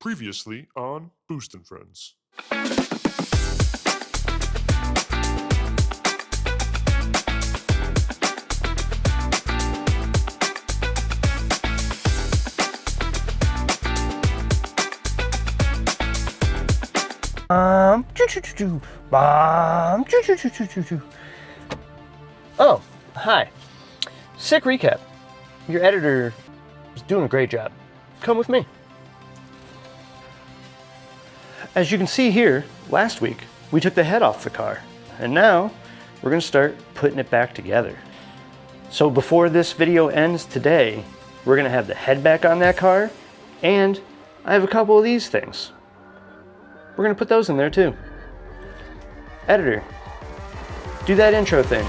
Previously on Boost and Friends. Oh, hi. Sick recap. Your editor is doing a great job. Come with me. As you can see here, last week we took the head off the car, and now we're going to start putting it back together. So before this video ends today, we're going to have the head back on that car, and I have a couple of these things. We're going to put those in there too. Editor, do that intro thing.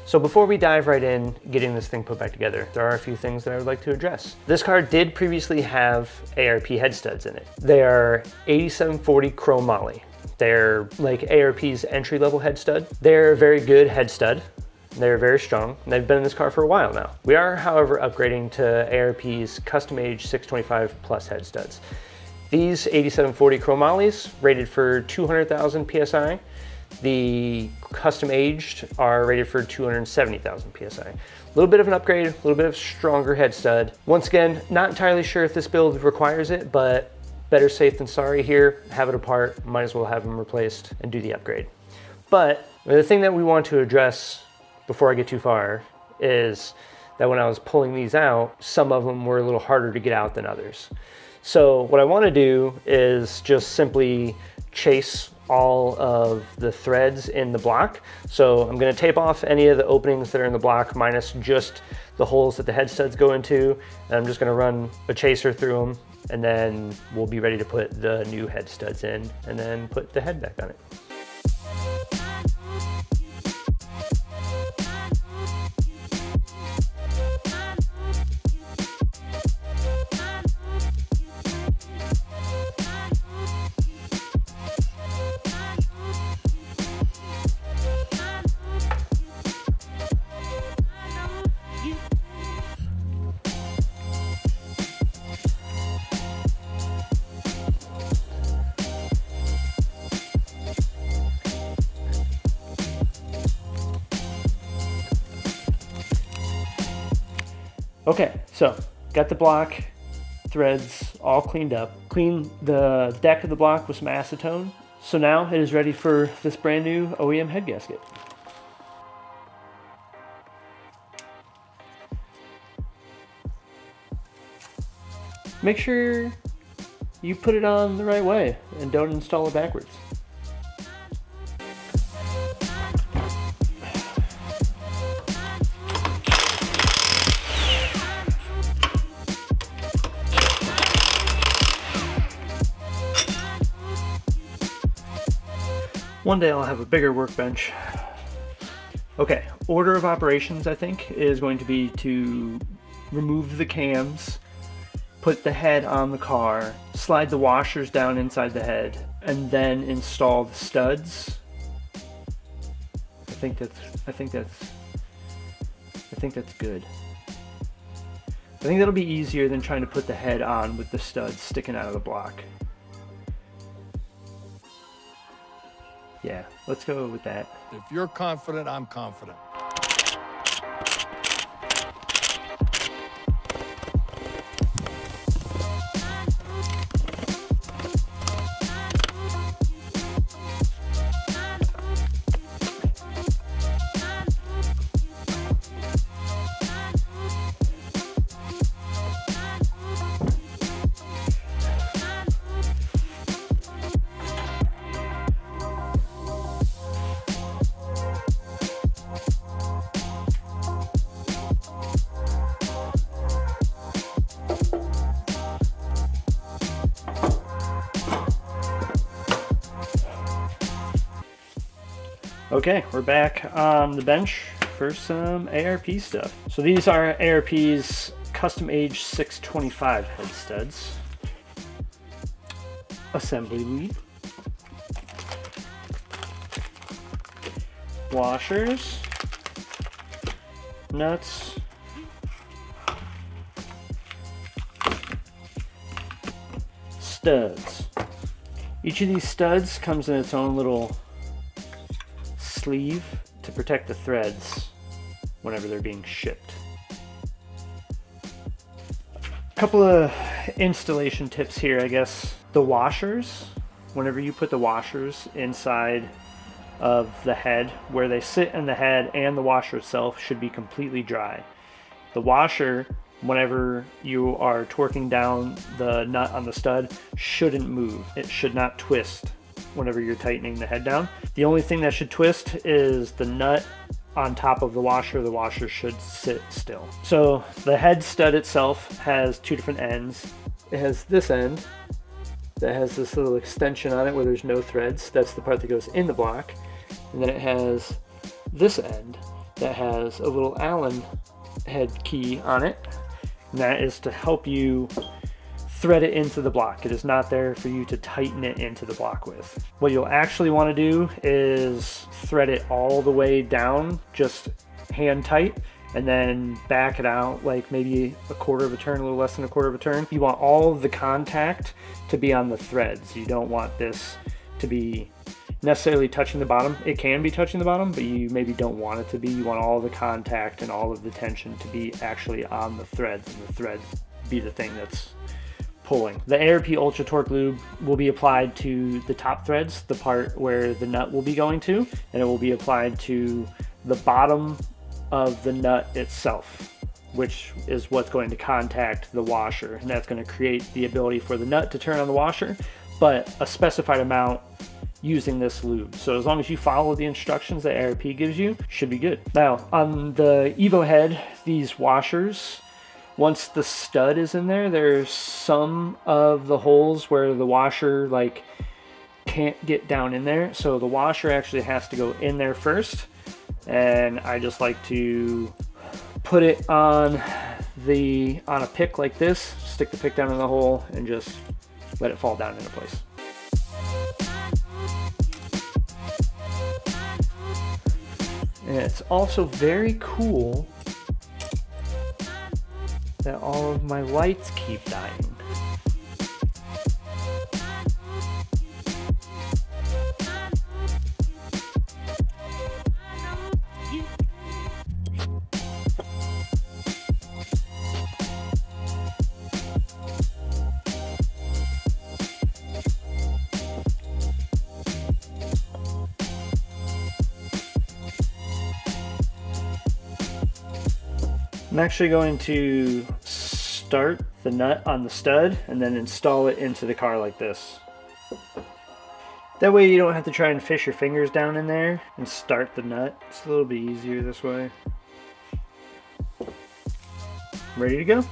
So before we dive right in getting this thing put back together, there are a few things that I would like to address. This car did previously have ARP head studs in it. They are 8740 chrome moly. They're like ARP's entry-level head stud. They're a very good head stud. They're very strong, and they've been in this car for a while now. We are, however, upgrading to ARP's Custom Age 625 Plus head studs. These 8740 chrome mollies rated for 200,000 PSI. The custom aged are rated for 270,000 PSI. A little bit of an upgrade, a little bit of stronger head stud. Once again, not entirely sure if this build requires it, but better safe than sorry here. Have it apart, might as well have them replaced and do the upgrade. But the thing that we want to address before I get too far is that when I was pulling these out, some of them were a little harder to get out than others. So what I want to do is just simply chase all of the threads in the block. So I'm going to tape off any of the openings that are in the block minus just the holes that the head studs go into. And I'm just going to run a chaser through them, and then we'll be ready to put the new head studs in and then put the head back on it. Okay, so got the block threads all cleaned up. Cleaned the deck of the block with some acetone. So now it is ready for this brand new OEM head gasket. Make sure you put it on the right way and don't install it backwards. One day I'll have a bigger workbench. Okay, order of operations I think is going to be to remove the cams, put the head on the car, slide the washers down inside the head, and then install the studs. I think that's good. I think that'll be easier than trying to put the head on with the studs sticking out of the block. Yeah, let's go with that. If you're confident, I'm confident. Okay, we're back on the bench for some ARP stuff. So these are ARP's Custom Age 625 head studs. Assembly loop. washers, nuts, studs. Each of these studs comes in its own little sleeve to protect the threads whenever they're being shipped. A couple of installation tips here, I guess. The washers, whenever you put the washers inside of the head, where they sit in the head and the washer itself should be completely dry. The washer, whenever you are torquing down the nut on the stud, shouldn't move. It should not twist whenever you're tightening the head down. The only thing that should twist is the nut on top of the washer. The washer should sit still. So the head stud itself has two different ends. It has this end that has this little extension on it where there's no threads. That's the part that goes in the block. And then it has this end that has a little Allen head key on it. And that is to help you thread it into the block. It is not there for you to tighten it into the block with. What you'll actually want to do is thread it all the way down, just hand tight, and then back it out like maybe a quarter of a turn, a little less than a quarter of a turn. You want all of the contact to be on the threads. You don't want this to be necessarily touching the bottom. It can be touching the bottom, but you maybe don't want it to be. You want all the contact and all of the tension to be actually on the threads, and the threads be the thing that's pulling. The ARP Ultra Torque Lube will be applied to the top threads, the part where the nut will be going to, and it will be applied to the bottom of the nut itself, which is what's going to contact the washer, and that's going to create the ability for the nut to turn on the washer, but a specified amount using this lube. So as long as you follow the instructions that ARP gives you, should be good. Now on the Evo head, these washers, once the stud is in there, there's some of the holes where the washer like can't get down in there. So the washer actually has to go in there first. And I just like to put it on a pick like this, stick the pick down in the hole and just let it fall down into place. And it's also very cool that all of my lights keep dying. I'm actually going to start the nut on the stud and then install it into the car like this. That way you don't have to try and fish your fingers down in there and start the nut. It's a little bit easier this way. Ready to go?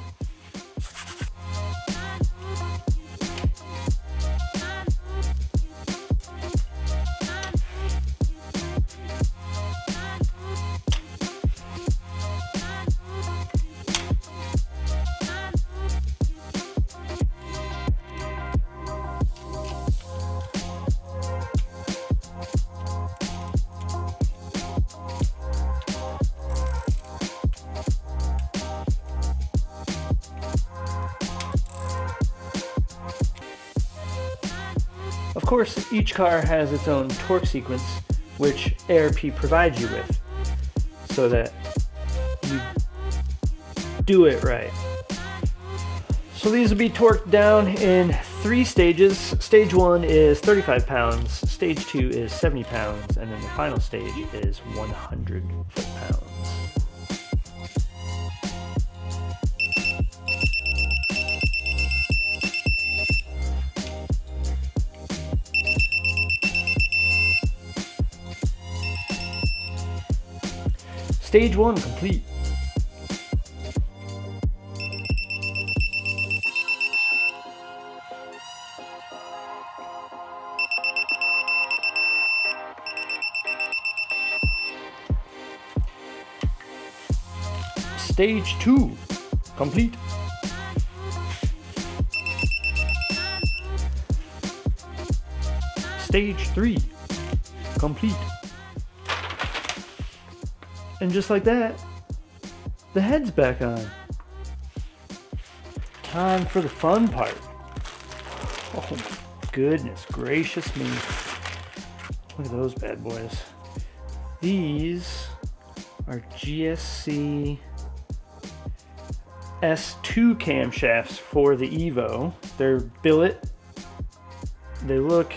Of course, each car has its own torque sequence, which ARP provides you with, so that you do it right. So these will be torqued down in 3 stages. Stage 1 is 35 pounds, stage 2 is 70 pounds, and then the final stage is 100 foot-pounds. Stage 1 complete. Stage 2 complete. Stage 3 complete. And just like that, the head's back on. Time for the fun part. Oh my goodness gracious me. Look at those bad boys. These are GSC S2 camshafts for the Evo. They're billet. They look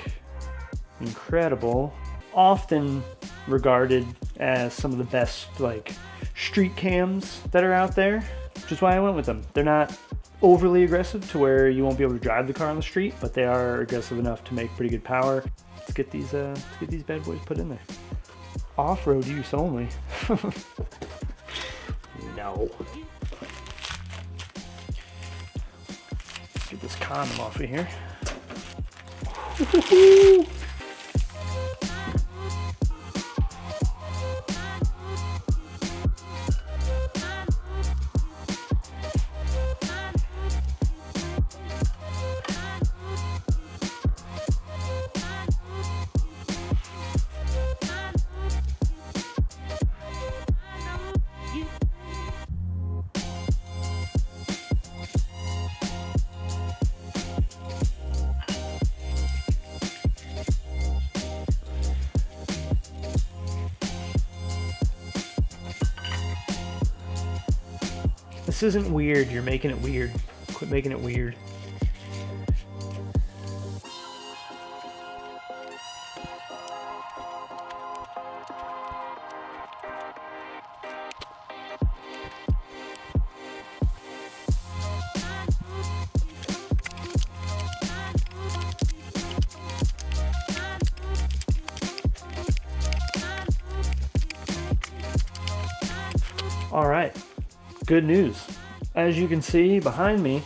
incredible. Often regarded as some of the best like street cams that are out there, which is why I went with them. They're not overly aggressive to where you won't be able to drive the car on the street, but they are aggressive enough to make pretty good power. Let's get these bad boys put in there. Off-road use only. No. Get this condom off of here. This isn't weird, you're making it weird. Quit making it weird. All right, good news. As you can see behind me,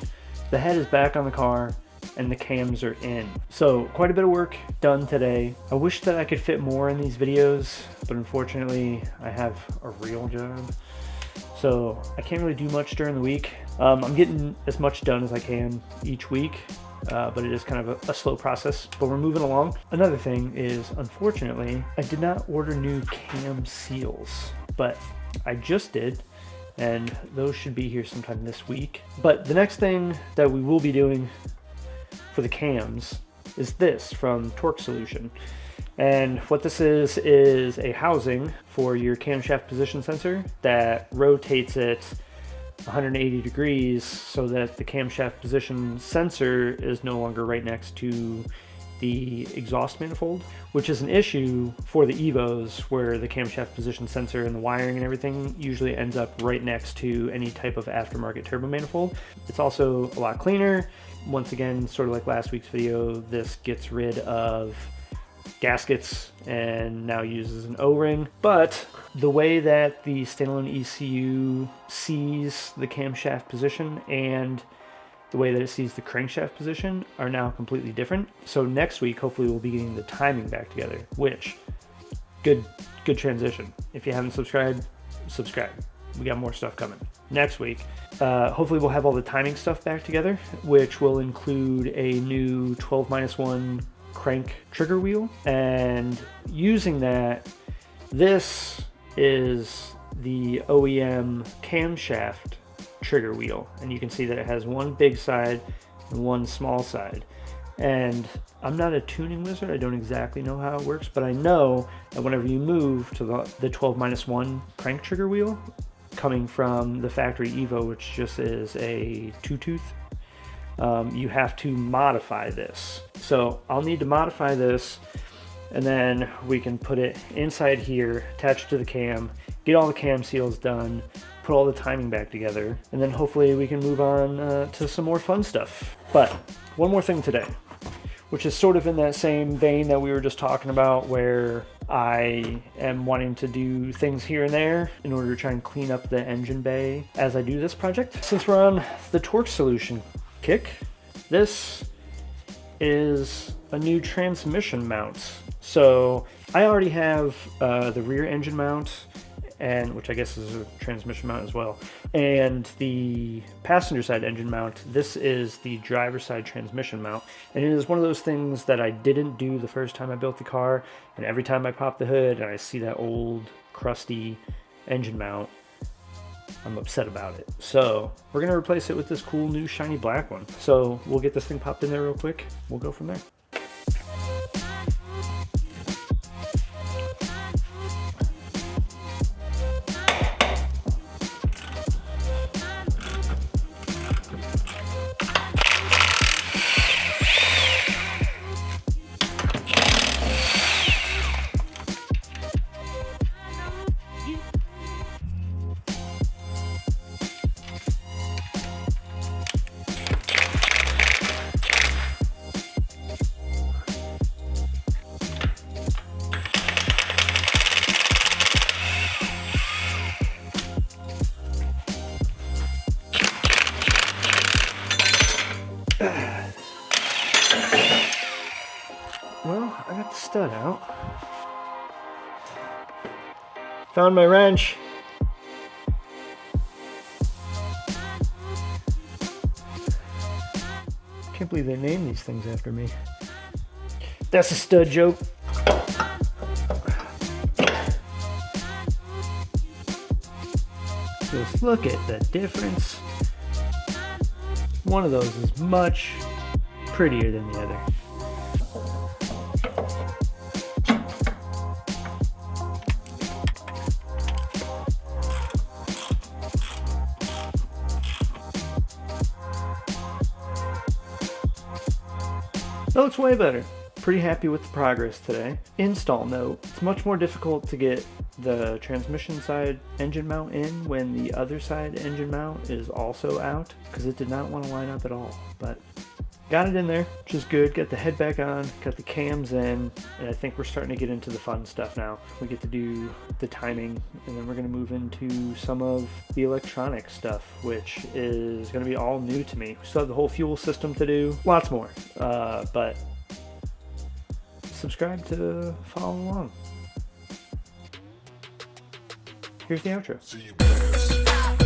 the head is back on the car and the cams are in. So quite a bit of work done today. I wish that I could fit more in these videos, but unfortunately I have a real job. So I can't really do much during the week. I'm getting as much done as I can each week, but it is kind of a slow process, but we're moving along. Another thing is, unfortunately, I did not order new cam seals, but I just did, and those should be here sometime this week. But the next thing that we will be doing for the cams is this from Torque Solution. And what this is a housing for your camshaft position sensor that rotates it 180 degrees so that the camshaft position sensor is no longer right next to the exhaust manifold, which is an issue for the Evos where the camshaft position sensor and the wiring and everything usually ends up right next to any type of aftermarket turbo manifold. It's also a lot cleaner. Once again, sort of like last week's video, this gets rid of gaskets and now uses an O-ring. But the way that the standalone ECU sees the camshaft position and the way that it sees the crankshaft position are now completely different. So next week, hopefully we'll be getting the timing back together, which, good transition. If you haven't subscribed, subscribe. We got more stuff coming. Next week, hopefully we'll have all the timing stuff back together, which will include a new 12-1 crank trigger wheel. And using that, this is the OEM camshaft trigger wheel, and you can see that it has one big side and one small side. And I'm not a tuning wizard, I don't exactly know how it works, but I know that whenever you move to the 12-1 crank trigger wheel coming from the factory Evo, which just is a 2-tooth, you have to modify this. So I'll need to modify this, and then we can put it inside here, attached to the cam, get all the cam seals done, put all the timing back together, and then hopefully we can move on to some more fun stuff. But one more thing today, which is sort of in that same vein that we were just talking about, where I am wanting to do things here and there in order to try and clean up the engine bay as I do this project. Since we're on the Torque Solution kick, this is a new transmission mount. So I already have the rear engine mount, and which I guess is a transmission mount as well, and the passenger side engine mount. This is the driver side transmission mount, and it is one of those things that I didn't do the first time I built the car, and every time I pop the hood and I see that old crusty engine mount, I'm upset about it. So we're gonna replace it with this cool new shiny black one. So we'll get this thing popped in there real quick. We'll go from there. Well, I got the stud out. Found my wrench. Can't believe they named these things after me. That's a stud joke. Just look at the difference. One of those is much prettier than the other. That looks way better. Pretty happy with the progress today. Install note, it's much more difficult to get the transmission side engine mount in when the other side engine mount is also out, because it did not want to line up at all. But got it in there, which is good. Got the head back on, got the cams in, and I think we're starting to get into the fun stuff now. We get to do the timing, and then we're going to move into some of the electronic stuff, which is going to be all new to me. We still have the whole fuel system to do, lots more, but subscribe to follow along. Here's the outro. See you guys.